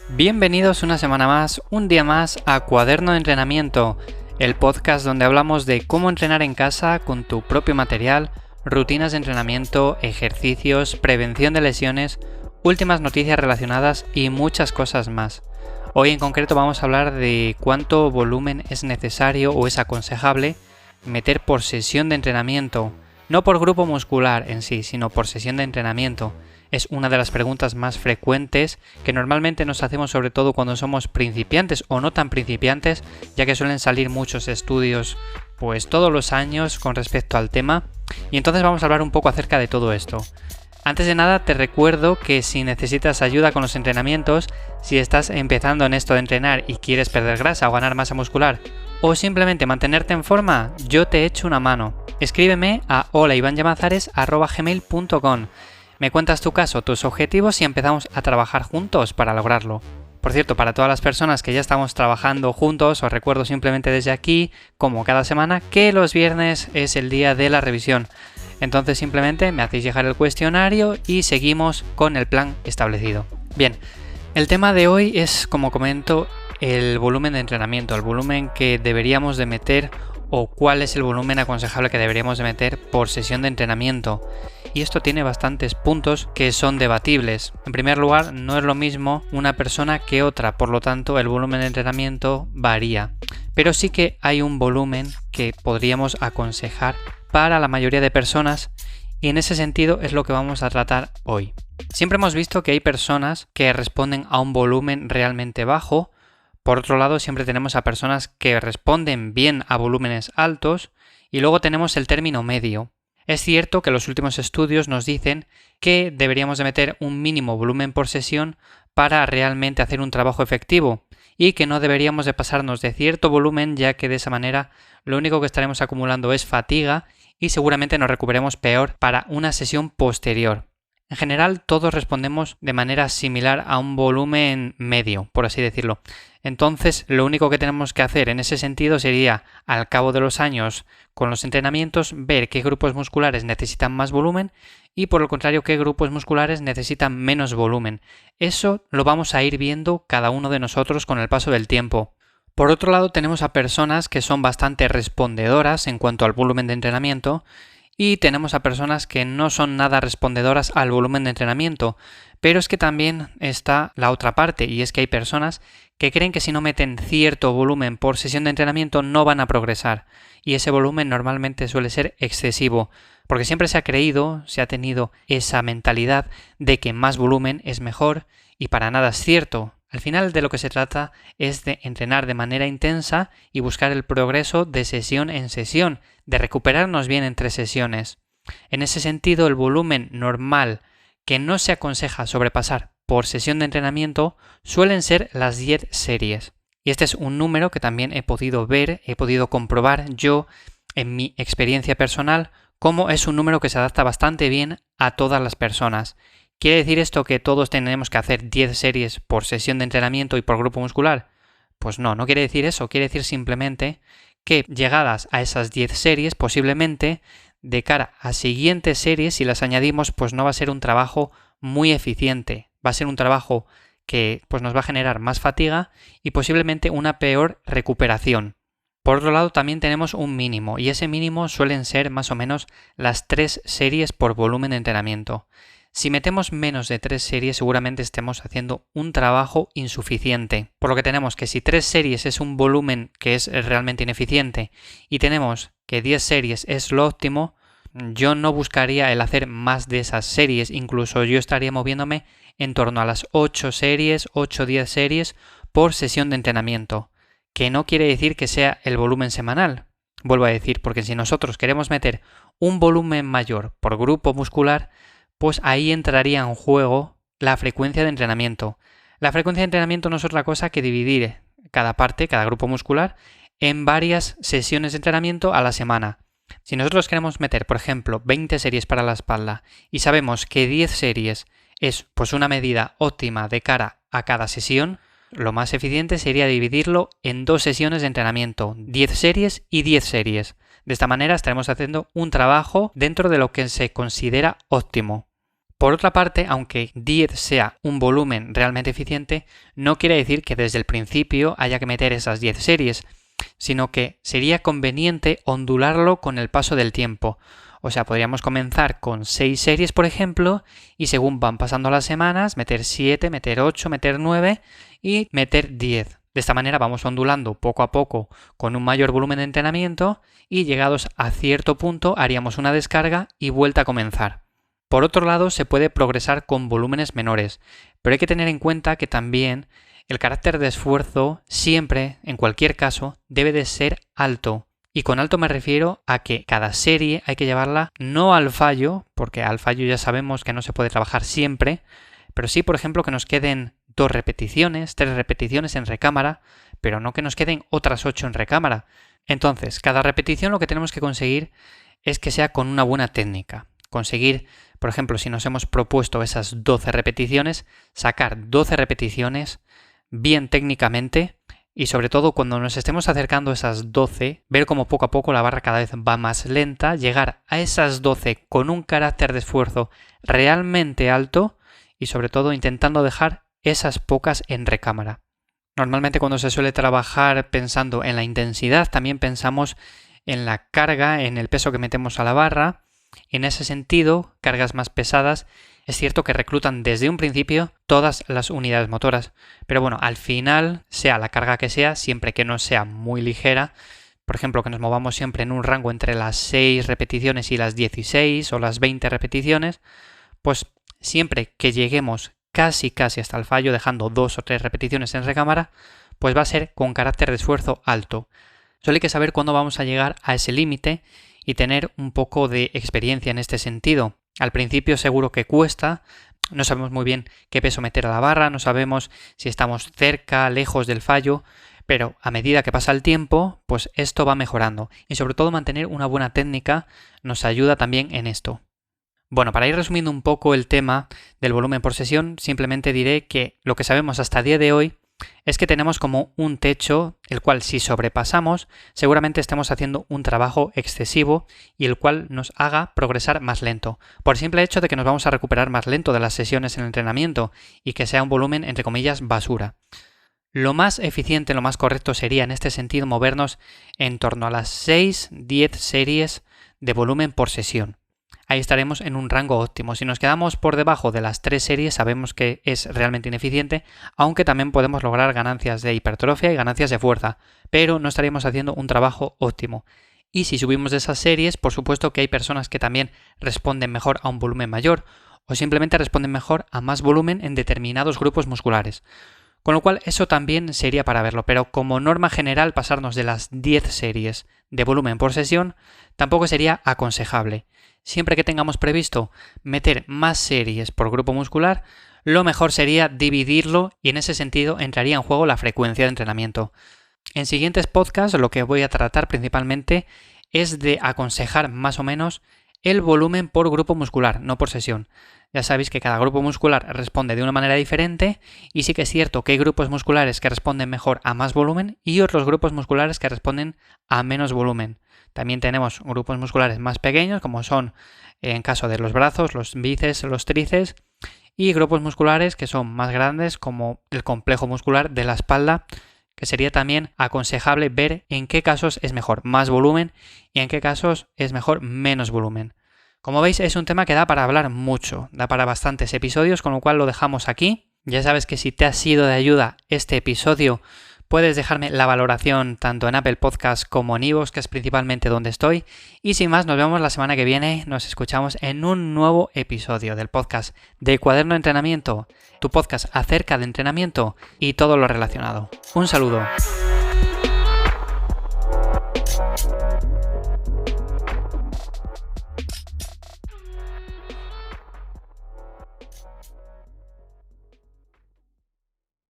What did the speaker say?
Bienvenidos una semana más, un día más a Cuaderno de Entrenamiento, el podcast donde hablamos de cómo entrenar en casa con tu propio material, rutinas de entrenamiento, ejercicios, prevención de lesiones, últimas noticias relacionadas y muchas cosas más. Hoy en concreto vamos a hablar de cuánto volumen es necesario o es aconsejable meter por sesión de entrenamiento, no por grupo muscular en sí, sino por sesión de entrenamiento. Es una de las preguntas más frecuentes que normalmente nos hacemos, sobre todo cuando somos principiantes o no tan principiantes, ya que suelen salir muchos estudios pues todos los años con respecto al tema, y entonces vamos a hablar un poco acerca de todo esto. Antes de nada te recuerdo que si necesitas ayuda con los entrenamientos, si estás empezando en esto de entrenar y quieres perder grasa o ganar masa muscular, o simplemente mantenerte en forma, yo te echo una mano. Escríbeme a holaivanllamazares@gmail.com. Me cuentas tu caso, tus objetivos y empezamos a trabajar juntos para lograrlo. Por cierto, para todas las personas que ya estamos trabajando juntos, os recuerdo simplemente desde aquí, como cada semana, que los viernes es el día de la revisión. Entonces simplemente me hacéis llegar el cuestionario y seguimos con el plan establecido. Bien, el tema de hoy es, como comento, el volumen de entrenamiento, el volumen que deberíamos de meter o cuál es el volumen aconsejable que deberíamos de meter por sesión de entrenamiento. Y esto tiene bastantes puntos que son debatibles. En primer lugar, no es lo mismo una persona que otra, por lo tanto el volumen de entrenamiento varía. Pero sí que hay un volumen que podríamos aconsejar para la mayoría de personas, y en ese sentido es lo que vamos a tratar hoy. Siempre hemos visto que hay personas que responden a un volumen realmente bajo. Por otro lado, siempre tenemos a personas que responden bien a volúmenes altos, y luego tenemos el término medio. Es cierto que los últimos estudios nos dicen que deberíamos de meter un mínimo volumen por sesión para realmente hacer un trabajo efectivo, y que no deberíamos de pasarnos de cierto volumen, ya que de esa manera lo único que estaremos acumulando es fatiga y seguramente nos recuperemos peor para una sesión posterior. En general, todos respondemos de manera similar a un volumen medio, por así decirlo. Entonces, lo único que tenemos que hacer en ese sentido sería, al cabo de los años, con los entrenamientos, ver qué grupos musculares necesitan más volumen y, por el contrario, qué grupos musculares necesitan menos volumen. Eso lo vamos a ir viendo cada uno de nosotros con el paso del tiempo. Por otro lado, tenemos a personas que son bastante respondedoras en cuanto al volumen de entrenamiento, y tenemos a personas que no son nada respondedoras al volumen de entrenamiento. Pero es que también está la otra parte, y es que hay personas que creen que si no meten cierto volumen por sesión de entrenamiento no van a progresar. Y ese volumen normalmente suele ser excesivo, porque siempre se ha creído, se ha tenido esa mentalidad de que más volumen es mejor, y para nada es cierto. Al final de lo que se trata es de entrenar de manera intensa y buscar el progreso de sesión en sesión, de recuperarnos bien entre sesiones. En ese sentido, el volumen normal que no se aconseja sobrepasar por sesión de entrenamiento suelen ser las 10 series. Y este es un número que también he podido ver, he podido comprobar yo en mi experiencia personal, cómo es un número que se adapta bastante bien a todas las personas. ¿Quiere decir esto que todos tenemos que hacer 10 series por sesión de entrenamiento y por grupo muscular? Pues no quiere decir eso. Quiere decir simplemente que llegadas a esas 10 series, posiblemente de cara a siguientes series, si las añadimos, pues no va a ser un trabajo muy eficiente. Va a ser un trabajo que pues nos va a generar más fatiga y posiblemente una peor recuperación. Por otro lado, también tenemos un mínimo, y ese mínimo suelen ser más o menos las 3 series por volumen de entrenamiento. Si metemos menos de 3 series, seguramente estemos haciendo un trabajo insuficiente. Por lo que tenemos que si 3 series es un volumen que es realmente ineficiente y tenemos que 10 series es lo óptimo, yo no buscaría el hacer más de esas series. Incluso yo estaría moviéndome en torno a las 8 series, 8-10 series por sesión de entrenamiento. Que no quiere decir que sea el volumen semanal. Vuelvo a decir, porque si nosotros queremos meter un volumen mayor por grupo muscular, pues ahí entraría en juego la frecuencia de entrenamiento. La frecuencia de entrenamiento no es otra cosa que dividir cada parte, cada grupo muscular, en varias sesiones de entrenamiento a la semana. Si nosotros queremos meter, por ejemplo, 20 series para la espalda y sabemos que 10 series es pues una medida óptima de cara a cada sesión, lo más eficiente sería dividirlo en 2 sesiones de entrenamiento, 10 series y 10 series. De esta manera estaremos haciendo un trabajo dentro de lo que se considera óptimo. Por otra parte, aunque 10 sea un volumen realmente eficiente, no quiere decir que desde el principio haya que meter esas 10 series, sino que sería conveniente ondularlo con el paso del tiempo. O sea, podríamos comenzar con 6 series, por ejemplo, y según van pasando las semanas, meter 7, meter 8, meter 9 y meter 10. De esta manera vamos ondulando poco a poco con un mayor volumen de entrenamiento y llegados a cierto punto haríamos una descarga y vuelta a comenzar. Por otro lado, se puede progresar con volúmenes menores, pero hay que tener en cuenta que también el carácter de esfuerzo siempre, en cualquier caso, debe de ser alto. Y con alto me refiero a que cada serie hay que llevarla no al fallo, porque al fallo ya sabemos que no se puede trabajar siempre, pero sí, por ejemplo, que nos queden 2 repeticiones, 3 repeticiones en recámara, pero no que nos queden otras 8 en recámara. Entonces, cada repetición lo que tenemos que conseguir es que sea con una buena técnica. Conseguir, por ejemplo, si nos hemos propuesto esas 12 repeticiones, sacar 12 repeticiones bien técnicamente y sobre todo cuando nos estemos acercando a esas 12, ver cómo poco a poco la barra cada vez va más lenta, llegar a esas 12 con un carácter de esfuerzo realmente alto y sobre todo intentando dejar esas pocas en recámara. Normalmente cuando se suele trabajar pensando en la intensidad, también pensamos en la carga, en el peso que metemos a la barra. En ese sentido, cargas más pesadas es cierto que reclutan desde un principio todas las unidades motoras, pero bueno, al final, sea la carga que sea, siempre que no sea muy ligera, por ejemplo, que nos movamos siempre en un rango entre las 6 repeticiones y las 16 o las 20 repeticiones, pues siempre que lleguemos casi hasta el fallo, dejando 2 o 3 repeticiones en recámara, pues va a ser con carácter de esfuerzo alto. Solo hay que saber cuándo vamos a llegar a ese límite y tener un poco de experiencia en este sentido. Al principio seguro que cuesta, no sabemos muy bien qué peso meter a la barra, no sabemos si estamos cerca, lejos del fallo, pero a medida que pasa el tiempo, pues esto va mejorando y sobre todo mantener una buena técnica nos ayuda también en esto. Bueno, para ir resumiendo un poco el tema del volumen por sesión, simplemente diré que lo que sabemos hasta el día de hoy es que tenemos como un techo, el cual si sobrepasamos, seguramente estemos haciendo un trabajo excesivo y el cual nos haga progresar más lento, por el simple hecho de que nos vamos a recuperar más lento de las sesiones en el entrenamiento y que sea un volumen, entre comillas, basura. Lo más eficiente, lo más correcto sería en este sentido movernos en torno a las 6-10 series de volumen por sesión. Ahí estaremos en un rango óptimo. Si nos quedamos por debajo de las 3 series sabemos que es realmente ineficiente, aunque también podemos lograr ganancias de hipertrofia y ganancias de fuerza, pero no estaríamos haciendo un trabajo óptimo. Y si subimos de esas series, por supuesto que hay personas que también responden mejor a un volumen mayor o simplemente responden mejor a más volumen en determinados grupos musculares. Con lo cual eso también sería para verlo, pero como norma general pasarnos de las 10 series de volumen por sesión tampoco sería aconsejable. Siempre que tengamos previsto meter más series por grupo muscular, lo mejor sería dividirlo y en ese sentido entraría en juego la frecuencia de entrenamiento. En siguientes podcasts lo que voy a tratar principalmente es de aconsejar más o menos el volumen por grupo muscular, no por sesión. Ya sabéis que cada grupo muscular responde de una manera diferente y sí que es cierto que hay grupos musculares que responden mejor a más volumen y otros grupos musculares que responden a menos volumen. También tenemos grupos musculares más pequeños como son, en caso de los brazos, los bíceps, los tríceps y grupos musculares que son más grandes como el complejo muscular de la espalda, que sería también aconsejable ver en qué casos es mejor más volumen y en qué casos es mejor menos volumen. Como veis es un tema que da para hablar mucho, da para bastantes episodios, con lo cual lo dejamos aquí. Ya sabes que si te ha sido de ayuda este episodio, puedes dejarme la valoración tanto en Apple Podcast como en iVoox, que es principalmente donde estoy. Y sin más, nos vemos la semana que viene, nos escuchamos en un nuevo episodio del podcast de Cuaderno de Entrenamiento, tu podcast acerca de entrenamiento y todo lo relacionado. Un saludo.